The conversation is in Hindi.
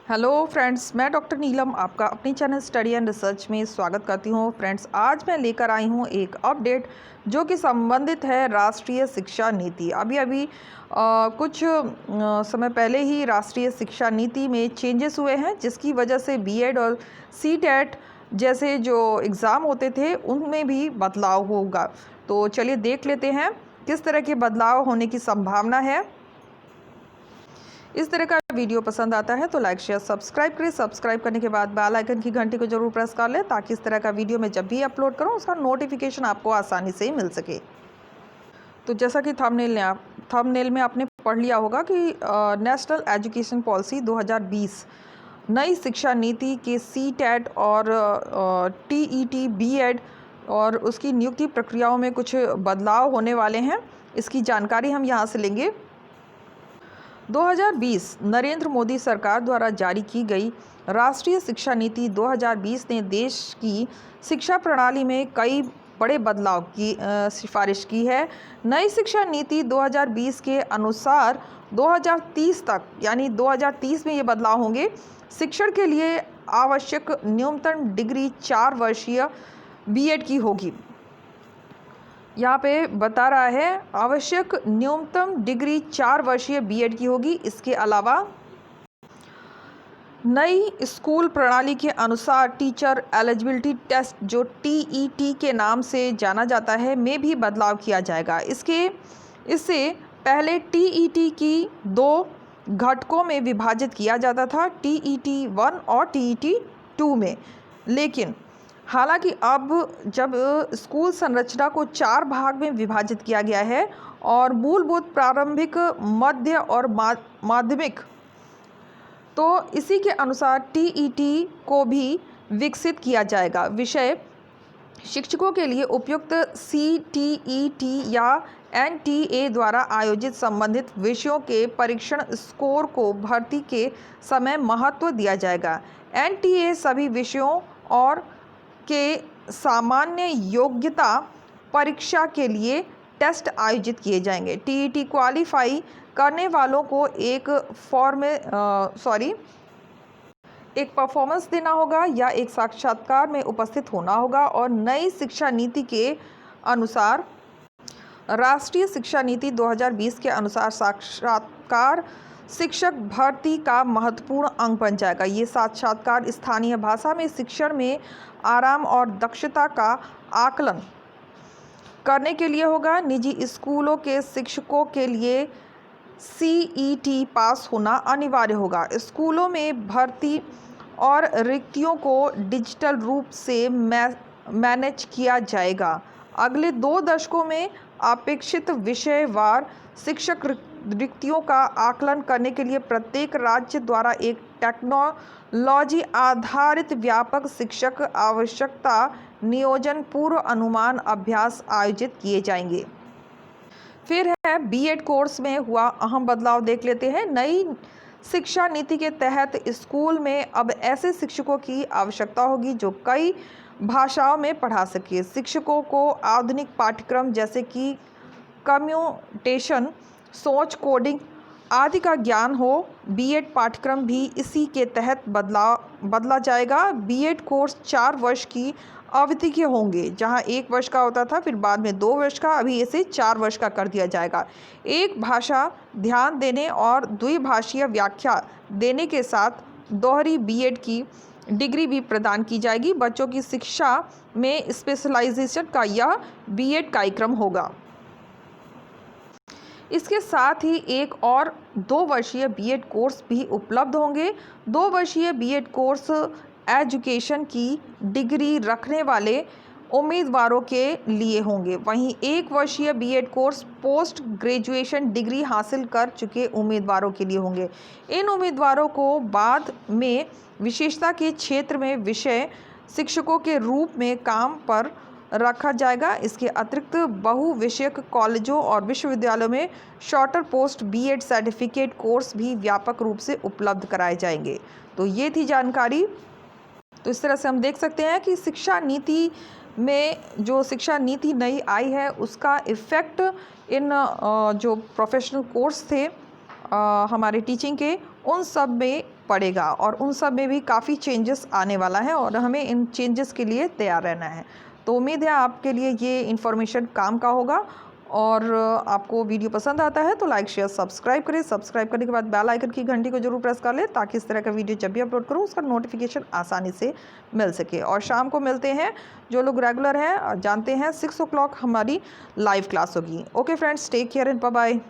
हेलो फ्रेंड्स, मैं डॉक्टर नीलम आपका अपनी चैनल स्टडी एंड रिसर्च में स्वागत करती हूँ। फ्रेंड्स, आज मैं लेकर आई हूँ एक अपडेट जो कि संबंधित है राष्ट्रीय शिक्षा नीति। अभी कुछ समय पहले ही राष्ट्रीय शिक्षा नीति में चेंजेस हुए हैं, जिसकी वजह से बीएड और सीटेट जैसे जो एग्ज़ाम होते थे उनमें भी बदलाव होगा। तो चलिए देख लेते हैं किस तरह के बदलाव होने की संभावना है। इस तरह का वीडियो पसंद आता है तो लाइक शेयर सब्सक्राइब करें। सब्सक्राइब करने के बाद बेल आइकन की घंटी को जरूर प्रेस कर लें, ताकि इस तरह का वीडियो मैं जब भी अपलोड करूं उसका नोटिफिकेशन आपको आसानी से मिल सके। तो जैसा कि थंबनेल में आपने पढ़ लिया होगा कि नेशनल एजुकेशन पॉलिसी 2020 नई शिक्षा नीति के सीटेट और टीईटी बीएड और उसकी नियुक्ति प्रक्रियाओं में कुछ बदलाव होने वाले हैं। इसकी जानकारी हम यहाँ से लेंगे। 2020 नरेंद्र मोदी सरकार द्वारा जारी की गई राष्ट्रीय शिक्षा नीति 2020 ने देश की शिक्षा प्रणाली में कई बड़े बदलाव की सिफारिश की है। नई शिक्षा नीति 2020 के अनुसार 2030 तक, यानी 2030 में ये बदलाव होंगे। शिक्षण के लिए आवश्यक न्यूनतम डिग्री 4 वर्षीय बीएड की होगी। यहाँ पे बता रहा है आवश्यक न्यूनतम डिग्री 4 वर्षीय बीएड की होगी। इसके अलावा नई स्कूल प्रणाली के अनुसार टीचर एलिजिबिलिटी टेस्ट, जो टीईटी के नाम से जाना जाता है, में भी बदलाव किया जाएगा। इससे पहले टीईटी की 2 घटकों में विभाजित किया जाता था, टीईटी 1 और टीईटी 2 में। लेकिन हालांकि अब जब स्कूल संरचना को 4 भाग में विभाजित किया गया है और मूलभूत, प्रारंभिक, मध्य और माध्यमिक, तो इसी के अनुसार टीईटी को भी विकसित किया जाएगा। विषय शिक्षकों के लिए उपयुक्त सीटीईटी या एनटीए द्वारा आयोजित संबंधित विषयों के परीक्षण स्कोर को भर्ती के समय महत्व दिया जाएगा। एनटीए सभी विषयों और के सामान्य योग्यता परीक्षा के लिए टेस्ट आयोजित किए जाएंगे। टीईटी क्वालिफाई करने वालों को एक परफॉर्मेंस देना होगा या एक साक्षात्कार में उपस्थित होना होगा। और नई शिक्षा नीति के अनुसार, राष्ट्रीय शिक्षा नीति 2020 के अनुसार साक्षात्कार शिक्षक भर्ती का महत्वपूर्ण अंग बन जाएगा। ये साक्षात्कार स्थानीय भाषा में शिक्षण में आराम और दक्षता का आकलन करने के लिए होगा। निजी स्कूलों के शिक्षकों के लिए सीईटी पास होना अनिवार्य होगा। स्कूलों में भर्ती और रिक्तियों को डिजिटल रूप से मैनेज किया जाएगा। अगले 2 दशकों में अपेक्षित विषयवार शिक्षक रिक्तियों का आकलन करने के लिए प्रत्येक राज्य द्वारा एक टेक्नोलॉजी आधारित व्यापक शिक्षक आवश्यकता नियोजन पूर्व अनुमान अभ्यास आयोजित किए जाएंगे। फिर है बीएड कोर्स में हुआ अहम बदलाव, देख लेते हैं। नई शिक्षा नीति के तहत स्कूल में अब ऐसे शिक्षकों की आवश्यकता होगी जो कई भाषाओं में पढ़ा सके। शिक्षकों को आधुनिक पाठ्यक्रम जैसे कि कम्यूटेशन, सोच, कोडिंग आदि का ज्ञान हो। बीएड पाठ्यक्रम भी इसी के तहत बदला जाएगा। बीएड कोर्स 4 वर्ष की अवधि के होंगे, जहां 1 वर्ष का होता था, फिर बाद में 2 वर्ष का, अभी इसे 4 वर्ष का कर दिया जाएगा। एक भाषा ध्यान देने और द्विभाषीय व्याख्या देने के साथ दोहरी बीएड की डिग्री भी प्रदान की जाएगी। बच्चों की शिक्षा में स्पेशलाइजेशन का यह बीएड कार्यक्रम होगा। इसके साथ ही एक और 2 वर्षीय बीएड कोर्स भी उपलब्ध होंगे। 2 वर्षीय बीएड कोर्स एजुकेशन की डिग्री रखने वाले उम्मीदवारों के लिए होंगे। वहीं 1 वर्षीय BEd course post graduation degree हासिल कर चुके उम्मीदवारों के लिए होंगे। इन उम्मीदवारों को बाद में विशेषता के क्षेत्र में विषय शिक्षकों के रूप में काम पर रखा जाएगा। इसके अतिरिक्त बहुविषयक कॉलेजों और विश्वविद्यालयों में shorter post BEd certificate course भी व्यापक रूप से उपलब्ध कराए जाएंगे। तो ये थी जानकारी। तो इस तरह से हम देख सकते हैं कि शिक्षा नीति में जो शिक्षा नीति नई आई है उसका इफ़ेक्ट इन जो प्रोफेशनल कोर्स थे हमारे टीचिंग के, उन सब में पड़ेगा और उन सब में भी काफ़ी चेंजेस आने वाला है और हमें इन चेंजेस के लिए तैयार रहना है। तो उम्मीद है आपके लिए ये इन्फॉर्मेशन काम का होगा और आपको वीडियो पसंद आता है तो लाइक शेयर सब्सक्राइब करें। सब्सक्राइब करने के बाद बेल आइकन की घंटी को जरूर प्रेस कर लें ताकि इस तरह का वीडियो जब भी अपलोड करूँ उसका नोटिफिकेशन आसानी से मिल सके। और शाम को मिलते हैं, जो लोग रेगुलर हैं जानते हैं 6 o'clock हमारी लाइव क्लास होगी। Okay friends, take care and bye bye.